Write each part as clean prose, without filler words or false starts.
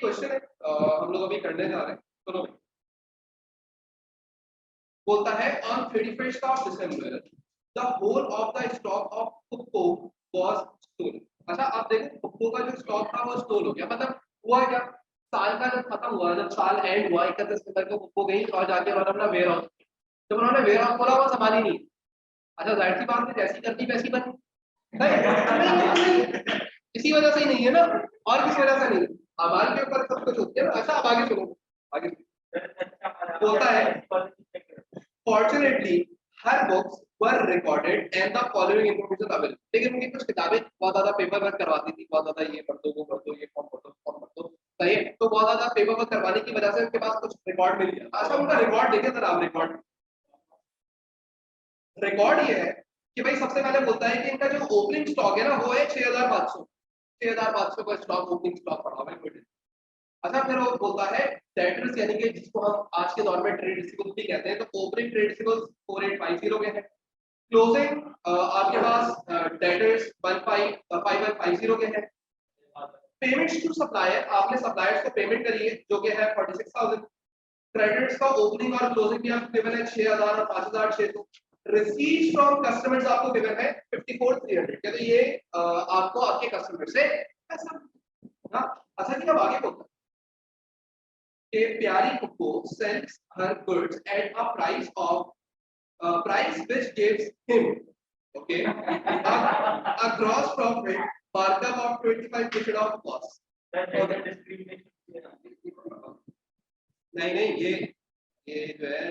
Question है हम लोग अभी करने जा रहे हैं। सुनो भाई, बोलता है on 31st of December the whole of the stock of Pupco was stolen। अच्छा आप देखो पुप्पो का जो स्टॉक था वो स्टोल हो गया, मतलब हुआ क्या, साल का जब खत्म हुआ, जब साल एंड हुआ 31 दिसंबर को पुप्पो गई और जाके उन्होंने अपना वेयर हाउस, जब उन्होंने वेयर हाउस खोला वो संभाली नहीं। अच्छा जाहिर सी बात है जैसी करती वैसी बनी, नहीं इसी वजह से ही नहीं है ना, और किस वजह से नहीं, हमारे के ऊपर सब कुछ होती है ना। अच्छा अब आगे सुनो, आगे बोलता है fortunately her books were recorded and the following information available. लेकिन उनकी कुछ किताबें बहुत ज्यादा पेपर वर्क करवाती थी, बहुत ज्यादा ये पढ़ दो वो पढ़ दो ये फॉर्म पढ़ दो फॉर्म पढ़ दो, सही है, तो बहुत ज्यादा पेपर वर्क करवाने की वजह से उनके पास कुछ रिकॉर्ड मिल गया। अच्छा उनका रिकॉर्ड देखे जरा, आप रिकॉर्ड, रिकॉर्ड ये है कि भाई सबसे पहले बोलता है कि इनका जो ओपनिंग स्टॉक है ना वो है 6500 का स्टॉक, ओपनिंग स्टॉक पड़ा हुआ है। अच्छा फिर वो बोलता है डेटर्स यानी कि जिसको हम आज के दौर में ट्रेड रिसीवेबल्स भी कहते हैं, तो ओपनिंग ट्रेड रिसीवेबल्स 4850 के हैं, क्लोजिंग आपके पास डेटर्स 5150 के हैं, पेमेंट्स टू सप्लायर आपने सप्लायर्स को पेमेंट करी है जो कि है 46000, क्रेडिट्स का ओपनिंग और क्लोजिंग भी आपको गिवन है 6000 और 5600, रिसीट्स फ्रॉम कस्टमर्स आपको गिवन है 54300, क्या तो ये आपको आपके कस्टमर से पैसा। हाँ अच्छा जी अब आगे बोलते हैं कि प्यारी पुप्पो sells her goods at a price which gives him okay a gross profit markup of 25% of cost। नहीं नहीं ये जो है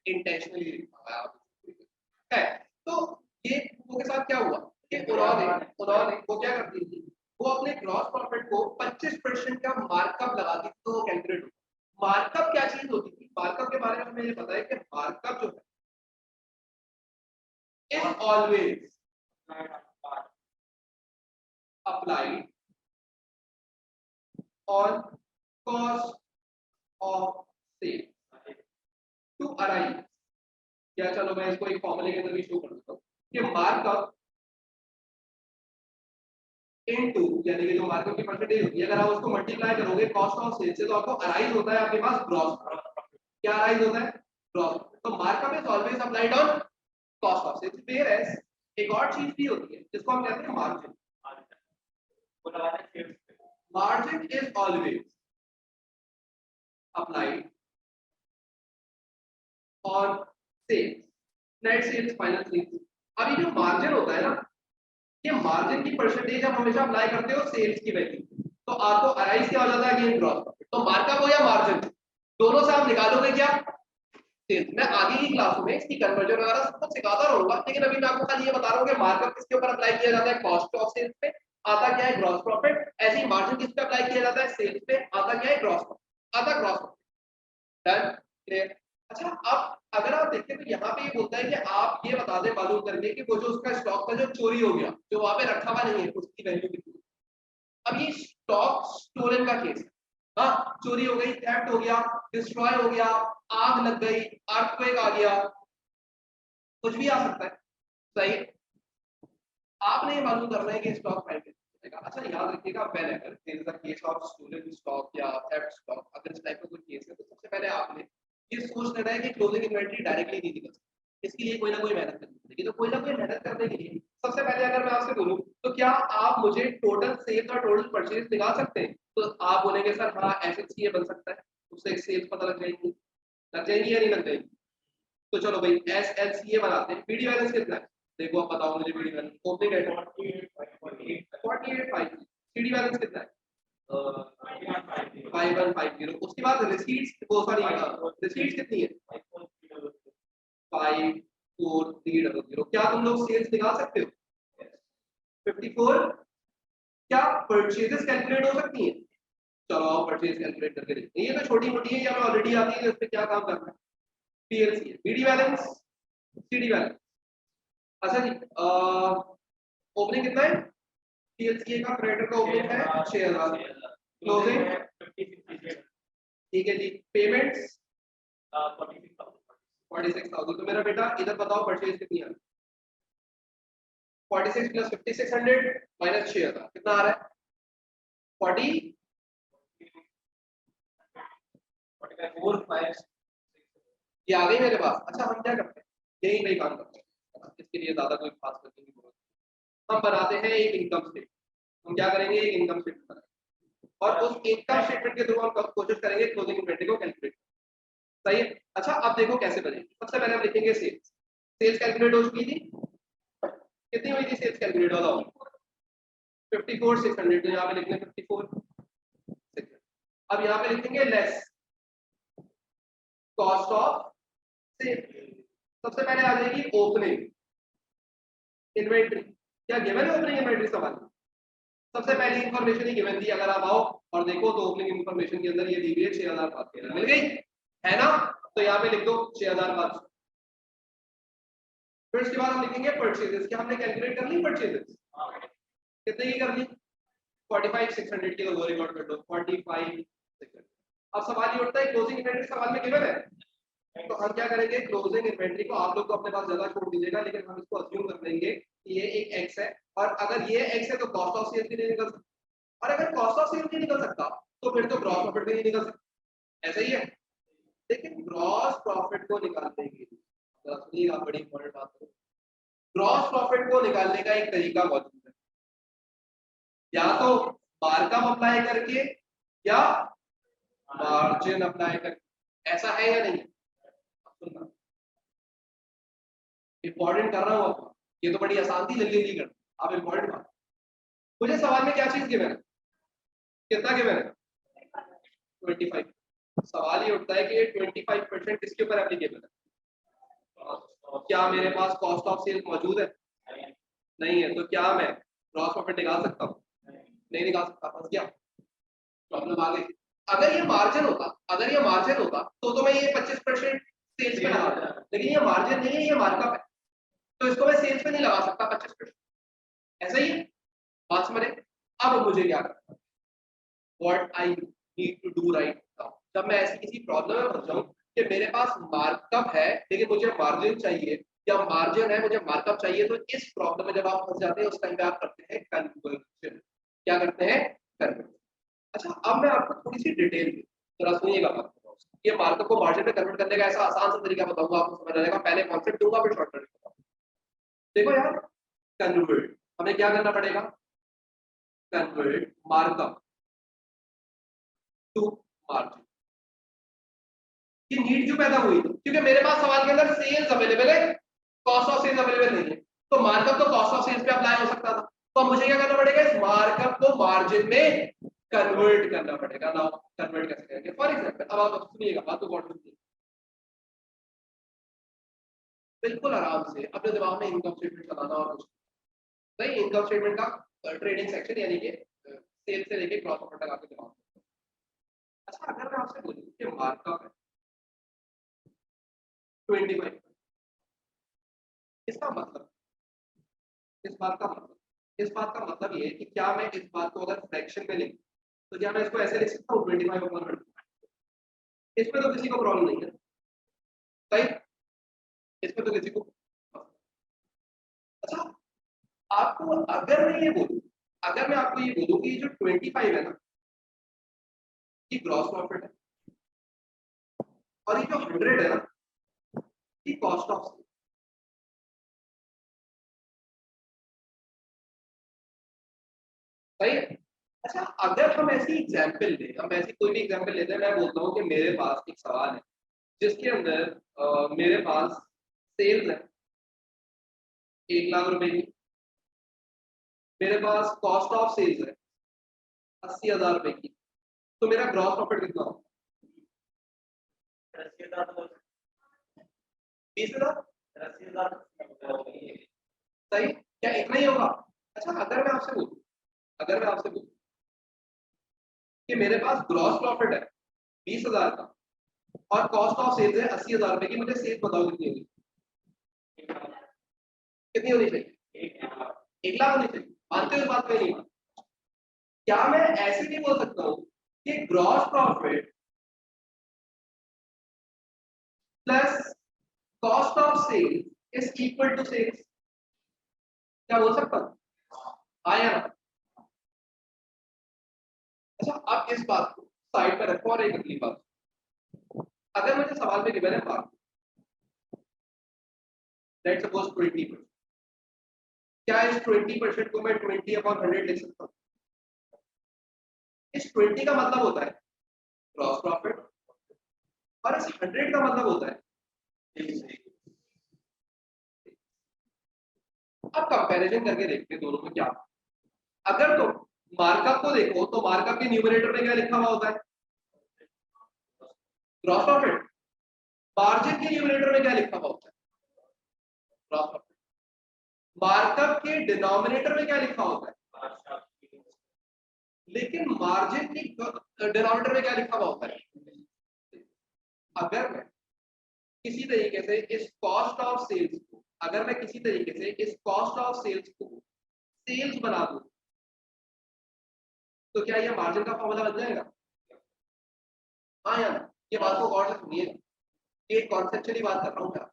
इंटेंशनली है। तो ये पुप्पो के साथ क्या हुआ कि उन्होंने वो क्या करती थी, वो अपने ग्रॉस प्रॉफिट को 25% का मार्कअप लगाती थी, तो वो कैलकुलेट होता। मार्कअप क्या चीज होती थी, मार्कअप के बारे में हमें ये पता है कि मार्कअप जो है is always applied on cost of sale to arrive, क्या चलो मैं इसको एक फॉर्मूले के अंदर भी शो कर देता हूँ कि मार्कअप इनटू यानी कि जो मार्कअप की परसेंटेज होती है अगर आप उसको मल्टीप्लाई करोगे कॉस्ट ऑफ सेल से तो आपको अराइज होता है आपके पास ग्रॉस प्रॉफिट। क्या अराइज होता है, ग्रॉस। तो markup is always applied on cost of sale, whereas एक और चीज भी होती है जिसको हम कहते हैं margin. Margin is always applied on sales, net sales final sales. अब ये जो मार्जिन होता है ना, ये मार्जिन की परसेंटेज आप हमेशा अप्लाई करते हो सेल्स की वैल्यू, तो आपको अराइज क्या हो जाता है अगेन ग्रॉस प्रॉफिट। तो मार्कअप हो या मार्जिन, दोनों से आप निकालोगे क्या, सेल्स। मैं आगे की क्लासों में इसकी कन्वर्जन वगैरह सब कुछ सिखाता रहूंगा, लेकिन अभी मैं आपको खाली ये बता रहा हूँ कि मार्कअप किसके ऊपर अप्लाई किया जाता है, कॉस्ट ऑफ सेल्स पे, आता क्या है ग्रॉस प्रॉफिट। ऐसे ही मार्जिन किस पे अप्लाई किया जाता है, सेल्स पे, आता क्या है ग्रॉस प्रॉफिट, आता ग्रॉस प्रॉफिट। Done, clear. अच्छा अब अगर आप देखें तो यहाँ पे ये बोलता है कि आप ये बता दें मालूम करके कि वो जो उसका स्टॉक था जो चोरी हो गया, जो वहां पे रखा हुआ नहीं है, उसकी वैल्यू कितनी। अब ये स्टॉक स्टोलन का केस है, हाँ चोरी हो गई, थेफ्ट हो गया, डिस्ट्रॉय हो गया, आग लग गई, अर्थक्वेक आ गया, कुछ भी आ सकता है, सही। आपने ये मालूम करना है कि स्टॉक फाइल कैसे। अच्छा याद रखिएगा whenever there is a case of stolen stock या थेफ्ट स्टॉक, अगर इस टाइप का कोई केस है तो सबसे पहले आपने ये सोच लेना है कि क्लोजिंग इन्वेंटरी डायरेक्टली नहीं निकल सकती, इसके लिए कोई ना कोई मेहनत करनी पड़ेगी। तो कोई ना कोई मेहनत करने के लिए सबसे पहले अगर मैं आपसे बोलूं तो क्या आप मुझे टोटल सेल्स और टोटल परचेज निकाल सकते हैं, तो आप बोलेंगे सर हाँ एसएलसीए बन सकता है, उससे एक सेल्स पता लग जाएगी या नहीं लग जाएगी। तो चलो भाई एसएलसीए बनाते हैं। पीडी बैलेंस कितना है, देखो आप बताओ मुझे, पीडी बैलेंस ओपनिंग है 4850, सीडी बैलेंस कितना है 5150, उसके बाद रिसीट्स वो सॉरी रिसीट्स कितनी है 54300। क्या तुम लोग सेल्स निकाल सकते हो 54, क्या परचेजेस कैलकुलेट हो सकती हैं, चलो आओ परचेज कैलकुलेट करके देखते हैं। ये तो छोटी मोटी है, या मैं ऑलरेडी आती है, इस पे क्या काम करना है, पीएलसी है, बीडी बैलेंस, सीडी बैलेंस। अच्छा जी ओपनिंग कितना है, पीएलसीए का क्रेडिटर का ओपनिंग है 6000, क्लोजिंग ठीक है जी, पेमेंट्स 46000। तो मेरा बेटा इधर बताओ परचेज कितनी है, 46 प्लस 5600 माइनस 6000 कितना आ रहा है 40 ये आ गई मेरे पास। अच्छा हम क्या करते हैं, यही नहीं काम करते हैं, इसके लिए ज्यादा कोई खास करने की जरूरत नहीं। हम बनाते हैं एक इनकम स्टेटमेंट। हम क्या करेंगे, एक इनकम स्टेटमेंट बनाएंगे और उस इनकम स्टेटमेंट के थ्रू हम कोशिश करेंगे क्लोजिंग इन्वेंटरी को कैलकुलेट। सही है। अच्छा अब देखो कैसे बनेगी। सबसे पहले हम लिखेंगे सेल्स। सेल्स कैलकुलेट हो चुकी थी, कितनी हुई थी सेल्स कैलकुलेट वाला, 54,600। तो यहाँ पे लिखने 54,600। अब यहाँ पे लिखेंगे लेस कॉस्ट ऑफ सेल। सबसे पहले आ जाएगी ओपनिंग इन्वेंटरी। क्या गिवन है ओपनिंग इन्वेंटरी सवाल? सबसे पहली इंफॉर्मेशन ही गिवन थी। अगर आप आओ और देखो तो ओपनिंग इंफॉर्मेशन के अंदर ये दी हुई है 6,513 मिल गई है ना। तो यहाँ पे लिख दो 6,500। फिर उसके बाद हम लिखेंगे परचेजेस। क्या हमने कैलकुलेट कर ली परचेजेस? कितने की कर ली? 45,600 की। तो वो रिकॉर्ड कर दो 45,600। अब सवाल ये उठता है क्लोजिंग इन्वेंटरी सवाल में गिवन है, तो हम क्या करेंगे, क्लोजिंग इन्वेंटरी को आप लोग तो अपने पास जगह छोड़ दीजिएगा, लेकिन हम इसको अज्यूम कर लेंगे कि ये एक एक्स है और अगर ये एक्स है तो कॉस्ट ऑफ सेल भी नहीं निकल सकता, और अगर कॉस्ट ऑफ सेल नहीं निकल सकता तो फिर तो ग्रॉस प्रॉफिट भी नहीं निकल सकता। ऐसा ही है। लेकिन ग्रॉस प्रॉफिट को निकालने के लिए सुनिएगा, बड़ी इंपॉर्टेंट बात है, ग्रॉस प्रॉफिट को निकालने का एक तरीका मौजूद है, या तो मार्कअप अप्लाई करके या मार्जिन अप्लाई करके। ऐसा है या नहीं? इंपॉर्टेंट कर रहा हूं आपको, ये तो बड़ी आसान थी, जल्दी जल्दी कर। आप इंपॉर्टेंट बात, मुझे सवाल में क्या चीज गिवन है, कितना गिवन है? 25। सवाल ये उठता है कि ये 25% किसके ऊपर एप्लीकेबल है? क्या मेरे पास कॉस्ट ऑफ सेल मौजूद है? नहीं है। तो क्या मैं ग्रॉस प्रॉफिट निकाल सकता हूँ? नहीं निकाल सकता। फंस गया, प्रॉब्लम आ गई। अगर ये मार्जिन होता, अगर ये मार्जिन होता तो मैं ये 25% सेल्स पे लगा देता, लेकिन ये मार्जिन नहीं है, ये मार्कअप है, तो इसको मैं सेल्स पे नहीं लगा सकता 25%। ऐसा ही है, बात समझे? अब मुझे क्या करना है, what I need to do right now, जब मैं ऐसी किसी प्रॉब्लम में फंस जाऊं कि मेरे पास मार्कअप है लेकिन मुझे मार्जिन चाहिए, या मार्जिन है मुझे मार्कअप चाहिए, तो इस प्रॉब्लम में जब आप फंस जाते हैं उस टाइम पे आप करते हैं कन्वर्जन। क्या करते हैं? कन्वर्जन। अच्छा अब मैं आपको थोड़ी सी डिटेल में जरा सुनिएगा बात। ये मार्कअप को मार्जिन में कन्वर्ट करने का ऐसा आसान सा तरीका बताऊंगा आपको समझ आएगा। पहले कॉन्सेप्ट दूंगा फिर शॉर्टकट बताऊंगा। देखो यार, कन्वर्ट हमें क्या करना पड़ेगा, कन्वर्ट मार्कअप टू मार्जिन। ये नीड क्यों पैदा हुई? क्योंकि मेरे पास सवाल के अंदर सेल्स अवेलेबल है, कॉस्ट ऑफ सेल्स अवेलेबल नहीं है, तो मार्कअप तो कॉस्ट ऑफ सेल्स पे अप्लाई हो सकता था, तो मुझे क्या करना पड़ेगा, इस मार्कअप को मार्जिन में कन्वर्ट करना पड़ेगा। नाउ कन्वर्ट कैसे करेंगे? फॉर एग्जांपल, अब आप सुनिएगा बात को गौर से, बिल्कुल आराम से अपने दिमाग में इनकम स्टेटमेंट चलाना और कुछ नहीं। इनकम स्टेटमेंट का ट्रेडिंग सेक्शन यानी कि सेल से लेके क्रॉस प्रॉफिट तक आपके दिमाग में। अच्छा अगर मैं आपसे बोलूं कि मार्कअप है 25, इसका मतलब, इस बात का मतलब, इस बात का मतलब ये है कि क्या मैं इस बात को अगर फ्रैक्शन में लिखूं तो क्या मैं इसको ऐसे लिख सकता हूँ 25/100? इसमें तो किसी को प्रॉब्लम नहीं है, सही? इसमें तो किसी को। अच्छा आपको अगर मैं ये बोलूं, अगर मैं आपको ये बोलूं कि जो 25 है ना, ये ग्रॉस प्रॉफिट है और ये जो 100 है ना, ये कॉस्ट ऑफ सेल। सही है। अच्छा अगर हम ऐसी एग्जांपल लें, हम ऐसी कोई भी एग्जांपल लेते हैं, मैं बोलता हूँ कि मेरे पास एक सवाल है जिसके अंदर मेरे पास सेल्स है 1,00,000 रुपए की, मेरे पास कॉस्ट ऑफ सेल्स है 80,000 रुपए की, तो मेरा ग्रॉस प्रॉफिट कितना होगा? 20,000। सही, क्या इतना ही होगा? अच्छा अगर मैं आपसे बोलूं, अगर मैं आपसे बोलूं कि मेरे पास ग्रॉस प्रॉफिट है 20,000 का और कॉस्ट ऑफ सेल्स है 80,000 रुपए की, मुझे सेल्स बताओ कितनी होगी? कितनी होनी चाहिए? 1,00,000 होनी चाहिए। मानते हो इस बात में? नहीं मानते? क्या मैं ऐसे भी बोल सकता हूँ कि gross profit plus cost of sales is equal to sales? क्या बोल सकता हूँ? हाँ या ना? अच्छा अब इस बात को साइड पर रखो और एक अगली बात, अगर मुझे सवाल में गिवन है मार्क, लेट्स सपोज 20%, क्या इस 20% को मैं 20/100 लिख सकता हूँ? इस 20 का मतलब होता है ग्रॉस प्रॉफिट और इस 100 का मतलब होता है। अब कंपैरिजन करके देखते हैं दोनों में क्या। अगर तो मार्कअप को देखो तो मार्कअप के न्यूमरेटर में क्या लिखा हुआ होता है? Gross profit. मार्जिन के न्यूमरेटर में क्या लिखा हुआ होता है? Gross profit. मार्कअप के डिनोमिनेटर में क्या लिखा होता है? लेकिन मार्जिन की डिनोमिनेटर में क्या लिखा हुआ होता है? अगर मैं किसी तरीके से इस कॉस्ट ऑफ सेल्स को, अगर मैं किसी तरीके से इस कॉस्ट ऑफ सेल्स को सेल्स बना दूं, तो क्या यह मार्जिन का फॉर्मूला बन जाएगा? हाँ या ना? ये बात को गौर से सुनिए, ये कॉन्सेप्चुअली बात कर रहा हूँ मैं।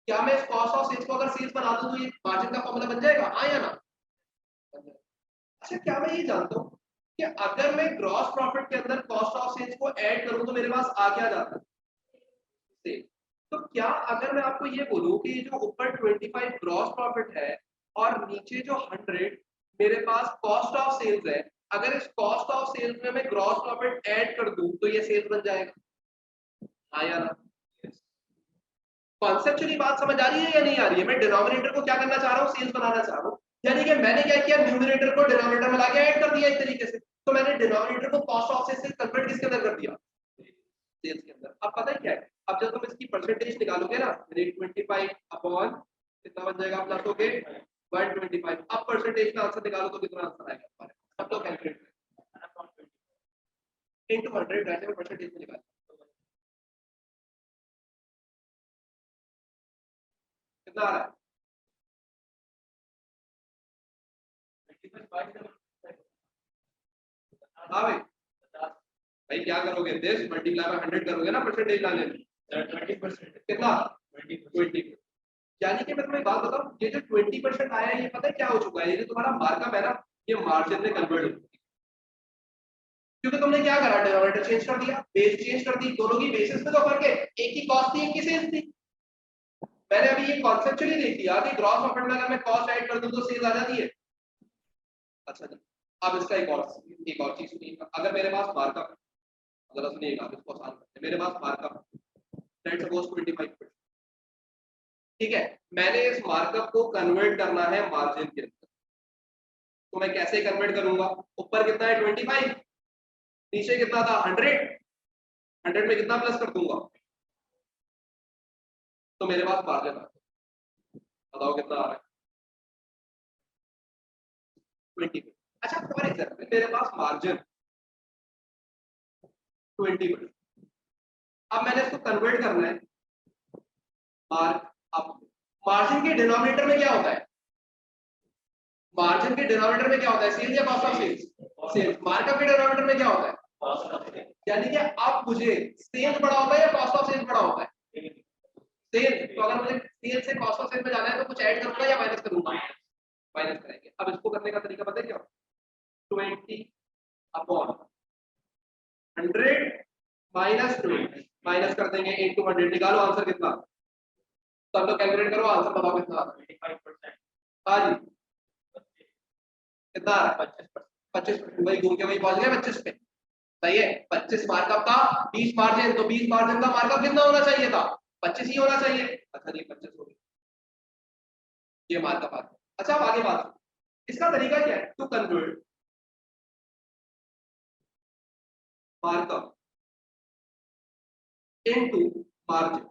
क्या मैं इस कॉस्ट ऑफ सेल्स को अगर सेल्स बना दूं तो ये मार्जिन का फॉर्मूला बन जाएगा? हाँ या ना? अच्छा, क्या मैं ये जानता हूँ कि अगर मैं ग्रॉस प्रॉफिट के अंदर कॉस्ट ऑफ सेल्स को ऐड करूं तो मेरे पास आ क्या जाता है? सेल। तो क्या अगर मैं आपको ये बोलूं कि जो ऊपर 25 ग्रॉस प्रॉफिट है और नीचे जो 100 मेरे पास कॉस्ट ऑफ सेल्स है, अगर इस कॉस्ट ऑफ सेल्स में मैं ग्रॉस प्रॉफिट ऐड कर दूं तो ये सेल्स बन जाएगा? हाँ या ना? कॉन्सेप्चुअली बात समझ आ रही है या नहीं आ रही है? मैं डिनोमिनेटर को क्या करना चाह रहा हूँ? सेल्स बनाना चाह रहा हूँ। यानी कि मैंने क्या किया, न्यूमरेटर को डिनोमिनेटर में लाके ऐड कर दिया एक तरीके से। तो मैंने डिनोमिनेटर को कॉस्ट ऑफ सेल्स से कन्वर्ट किसके अंदर कर दिया? सेल्स के अंदर। अब पता है क्या है, अब जब तुम इसकी परसेंटेज निकालोगे ना, 25 अपॉन कितना बन जाएगा प्लस हो के 125। अब परसेंटेज का आंसर निकालो तो कितना आंसर आएगा हमारे? सब लोग कैलकुलेट इनटू 100 वैसे में परसेंटेज में निकालो कितना आ रहा है? हाँ भाई, भाई क्या करोगे, दिस मल्टीप्लाई बाय 100 करोगे ना परसेंटेज लाने में, 20% कितना? 20। यानी कि मैं तुम्हें एक बात बताऊं, ये जो 20% आया है ये पता है क्या हो चुका है? ये जो तुम्हारा मार्कअप है ना, ये मार्जिन में कन्वर्ट हो चुका है। क्योंकि तुमने क्या करा, डिनोमिनेटर चेंज कर दिया, बेस चेंज कर दी, दोनों की बेसिस में तो फर्क है, एक की कॉस्ट थी एक की सेल्स थी। मैंने अभी ये कॉन्सेप्चुअली देख लिया कि ग्रॉस प्रॉफिट में अगर मैं कॉस्ट ऐड कर दूं तो सेल्स आ जाती है। अच्छा जी, अब इसका एक और चीज सुनिए, अगर मेरे पास मार्कअप, जरा सुनिएगा इसको आसान करते हैं। मेरे पास मार्कअप लेट्स सपोज 25%, ठीक है, मैंने इस मार्कअप को कन्वर्ट करना है मार्जिन के अंदर। तो मैं कैसे कन्वर्ट करूंगा? ऊपर कितना है 25, नीचे कितना था 100 में कितना प्लस कर दूंगा तो मेरे पास मार्जिन आ गया। बताओ कितना आ रहा है? 20। अच्छा, फॉर एग्जाम्पल मेरे पास मार्जिन 20%, अब मैंने इसको कन्वर्ट करना है मार्क अप। मार्जिन के डिनोमिनेटर में क्या होता है? मार्जिन के डिनोमिनेटर में क्या होता है? सेल्स या cost of sales? Sales. Markup के डिनोमिनेटर में क्या होता है? Cost of sales. यानी कि अब मुझे सेल्स बड़ा होता है या कॉस्ट ऑफ सेल्स बड़ा होता है? सेल्स। तो अगर मुझे सेल्स से कॉस्ट ऑफ सेल्स में जाना है तो कुछ ऐड करूंगा या माइनस करूंगा? माइनस करेंगे। अब इसको करने का तरीका पता है क्या? 20 अपॉन 100 माइनस 20, माइनस कर देंगे इनटू 100, निकालो आंसर कितना। सब लोग कैलकुलेट करो, आंसर बताओ कितना। 25%। हाँ जी, कितना? 25%। वही घूम के वही पहुंच गए 25 पे। सही है, 25 मार्कअप का, 20 मार्जिन, तो 20 मार्जिन का मार्कअप कितना होना चाहिए था? 25 ही होना चाहिए। अच्छा जी, 25 हो गया, ये मार्कअप आ गया। अच्छा, अब आगे बात, इसका तरीका क्या है to convert markup into margin.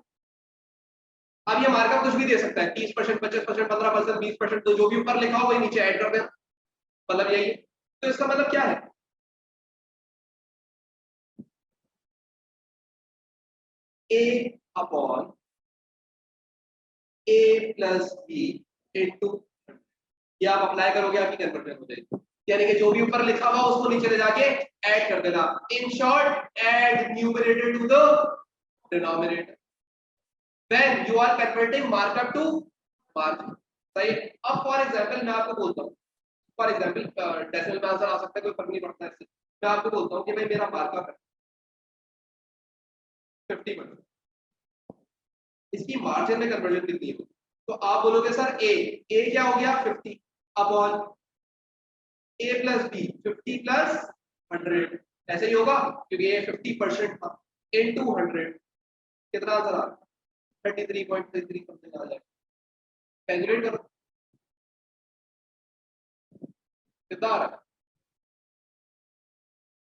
अब ये मार्कअप कुछ भी दे सकता है, 30%, 25%, 15%, 20%, तो जो भी ऊपर लिखा हो वही नीचे ऐड कर देना, मतलब यही है। तो इसका मतलब क्या है? ए अपॉन ए प्लस बी इनटू, ये आप अप्लाई करोगे आपकी कन्वर्जन हो जाएगी। यानी कि जो भी ऊपर लिखा हुआ उसको नीचे ले जाके ऐड कर देना। In short, add numerator to the denominator when you are converting markup to margin. सही। अब फॉर एग्जांपल मैं आपको बोलता हूं, फॉर एग्जांपल डेसिमल में आंसर आ सकता है, कोई फर्क नहीं पड़ता है इससे। मैं आपको बोलता हूं कि भाई मेरा मार्कअप है 50%, इसकी मार्जिन में कन्वर्जन कितनी होगी? तो आप बोलोगे सर ए क्या हो गया 50 अपॉन ए प्लस बी 50 प्लस 100 ऐसे ही होगा क्योंकि ये 50% था इनटू 100 कितना आंसर आ 33.33 समथिंग आ जाएगा। कैलकुलेट करो कितना आ रहा है,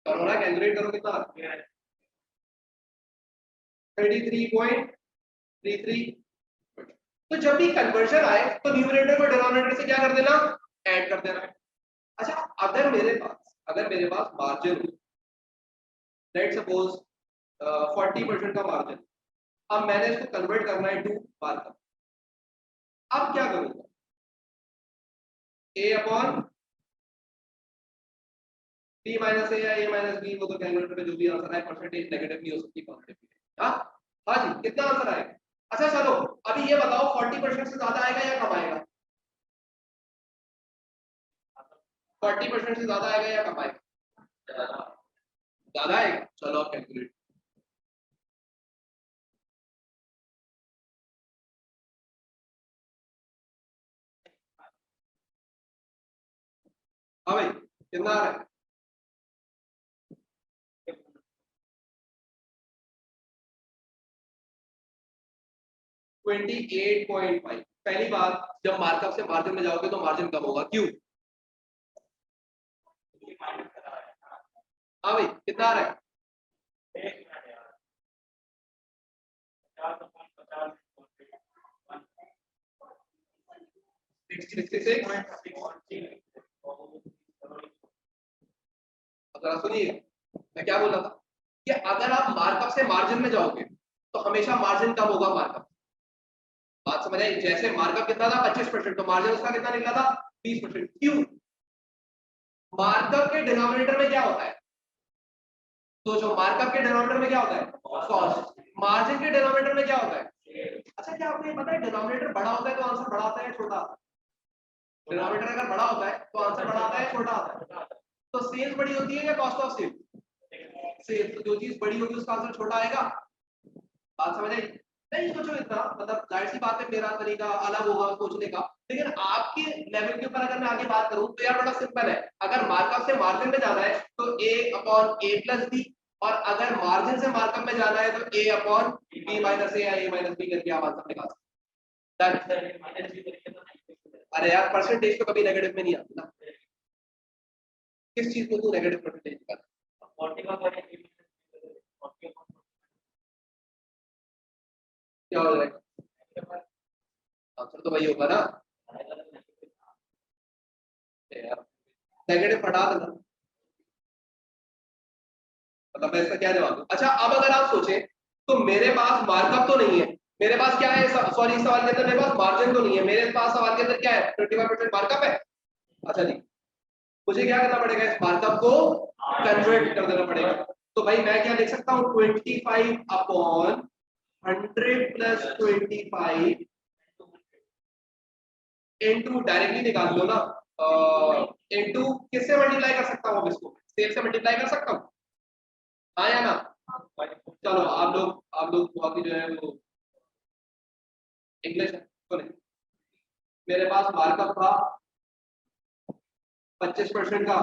करो ना कैलकुलेट करो कितना आ रहा है 33.33। तो जब भी कन्वर्जन आए तो न्यूमरेटर को डिनोमिनेटर से क्या कर देना ऐड कर देना। अच्छा अगर मेरे पास मार्जिन हो लेट्स सपोज 40% का मार्जिन, अब मैंने इसको कन्वर्ट करना है टू मार्कअप, अब क्या करूंगा a upon b minus a या a माइनस b, वो तो कैलकुलेटर पे जो भी आंसर है परसेंटेज नेगेटिव नहीं हो सकती पॉजिटिव भी। हाँ हाँ जी कितना आंसर आएगा? अच्छा चलो अभी ये बताओ 40% से ज्यादा आएगा या कम आएगा? 40% से ज्यादा आएगा या कम आएगा? ज्यादा आएगा। चलो आप कैलकुलेट हाँ भाई कितना आ रहा है? 28.5। पहली बात जब मार्कअप से मार्जिन में जाओगे तो मार्जिन कम होगा, क्यों? हाँ भाई कितना आ रहा है? 66। अगर सुनिए मैं क्या बोल रहा था कि अगर आप मार्कअप से मार्जिन में जाओगे तो हमेशा मार्जिन कम होगा मार्कअप। बात समझ आई? जैसे मार्कअप कितना था 25% तो मार्जिन उसका कितना निकला था 20%। क्यों? मार्कअप के डिनोमिनेटर में क्या होता है? तो जो मार्कअप के डिनोमिनेटर में क्या होता है कॉस्ट, मार्जिन के डिनोमिनेटर में क्या होता है? अच्छा क्या आपको ये पता है डिनोमिनेटर बड़ा होता है तो आंसर बड़ा आता है छोटा आता है? डिनोमिनेटर अगर बड़ा होता है तो आंसर बड़ा आता है छोटा आता है? तो सेल्स बड़ी होती है या कॉस्ट ऑफ सेल्स? सेल्स। तो जो चीज बड़ी होगी उसका आंसर छोटा आएगा। बात समझ आई? नहीं सोचो इतना, मतलब जाहिर सी बात है मेरा तरीका अलग होगा सोचने का, लेकिन आपके लेवल के ऊपर अगर मैं आगे बात करूं तो यार बड़ा सिंपल है। अगर मार्कअप से मार्जिन में जाना है तो a upon a plus B, और अगर मार्जिन से मार्कअप में जाना है तो a upon b minus a या a माइनस b करके आप आंसर निकाल सकते हैं। अरे यार परसेंटेज तो कभी नेगेटिव में नहीं आती ना। किस चीज में तू नेगेटिव परसेंटेज निकाल क्या हो जाएगा? आंसर तो वही होगा ना यार, नेगेटिव हटा देना। मतलब मैं इसका क्या जवाब दूं? अच्छा अब अगर आप सोचें तो मेरे पास मार्कअप तो नहीं है, मेरे पास क्या है? सॉरी इस सवाल के अंदर मेरे पास मार्जिन तो नहीं है, मेरे पास सवाल के अंदर क्या है 25% मार्कअप है। अच्छा जी मुझे क्या करना पड़ेगा? इस मार्कअप को कन्वर्ट कर देना पड़ेगा। तो भाई मैं क्या लिख सकता हूँ 25 अपॉन 100 प्लस 25 इनटू डायरेक्टली निकाल लो ना, इनटू किससे मल्टीप्लाई कर सकता हूँ? इसको सेल से मल्टीप्लाई कर सकता हूँ, हाँ या ना? चलो आप लोग बहुत ही जो है वो इंग्लिश तो नहीं। मेरे पास मार्कअप था 25% का,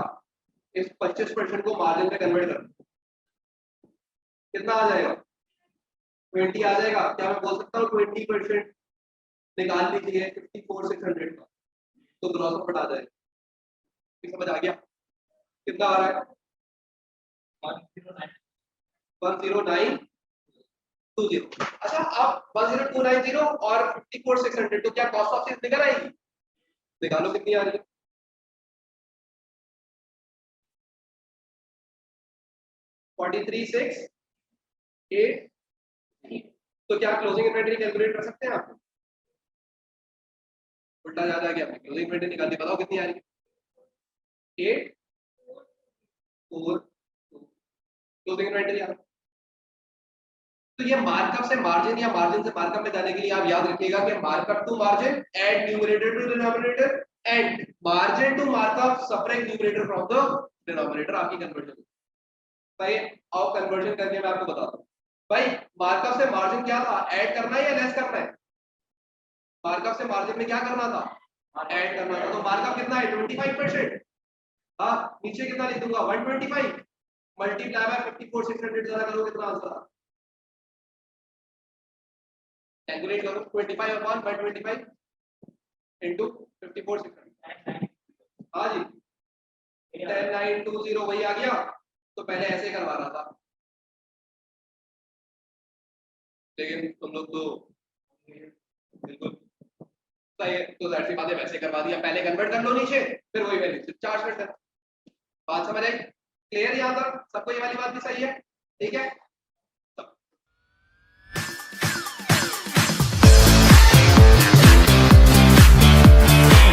इस 25% को मार्जिन में कन्वर्ट कर कितना आ जाएगा? 20 आ जाएगा। क्या मैं बोल सकता हूँ 20% निकाल लीजिए 54,600 का, तो ग्रॉस प्रॉफिट आ जाएगा। समझ आ गया? कितना आ रहा है? 10920। अच्छा अब 10290 और 54,600 तो क्या कॉस्ट ऑफ सेल्स निकल आएगी? निकालो कितनी आ रही है? 43,680। तो क्या क्लोजिंग इन्वेंटरी कैलकुलेट कर सकते हैं आप? उल्टा याद आ गया, क्लोजिंग इन्वेंटरी निकाल दी, बताओ कितनी आ रही है? 842 क्लोजिंग इन्वेंटरी आ रही है। तो ये मार्कअप से मार्जिन या मार्जिन से मार्कअप में जाने के लिए आप याद रखिएगा कि markup to margin add numerator to denominator and margin to markup subtract numerator from the denominator, आपकी कन्वर्जन। भाई आओ कन्वर्जन करके मैं आपको बताता हूँ। भाई मार्कअप से मार्जिन क्या था, ऐड करना है या लेस करना है? मार्कअप से मार्जिन में क्या करना था, ऐड करना था। तो मार्कअप कितना है 25%। हाँ नीचे कितना लिख दूंगा 125 मल्टीप्लाई बाय 54,600 ज्यादा करो कितना आंसर आ, कैलकुलेट करो 25 अपॉन 125 इनटू 54,600। हाँ जी 10920 वही आ गया। तो पहले ऐसे करवा रहा था लेकिन तुम लोग तो बिल्कुल सही है, तो जाहिर सी बात है वैसे करवा दिया, पहले कन्वर्ट कर लो नीचे फिर वही वैल्यू चार्ज कर। बात समझ आई, क्लियर यहाँ तक सबको, ये वाली बात भी सही है, ठीक है।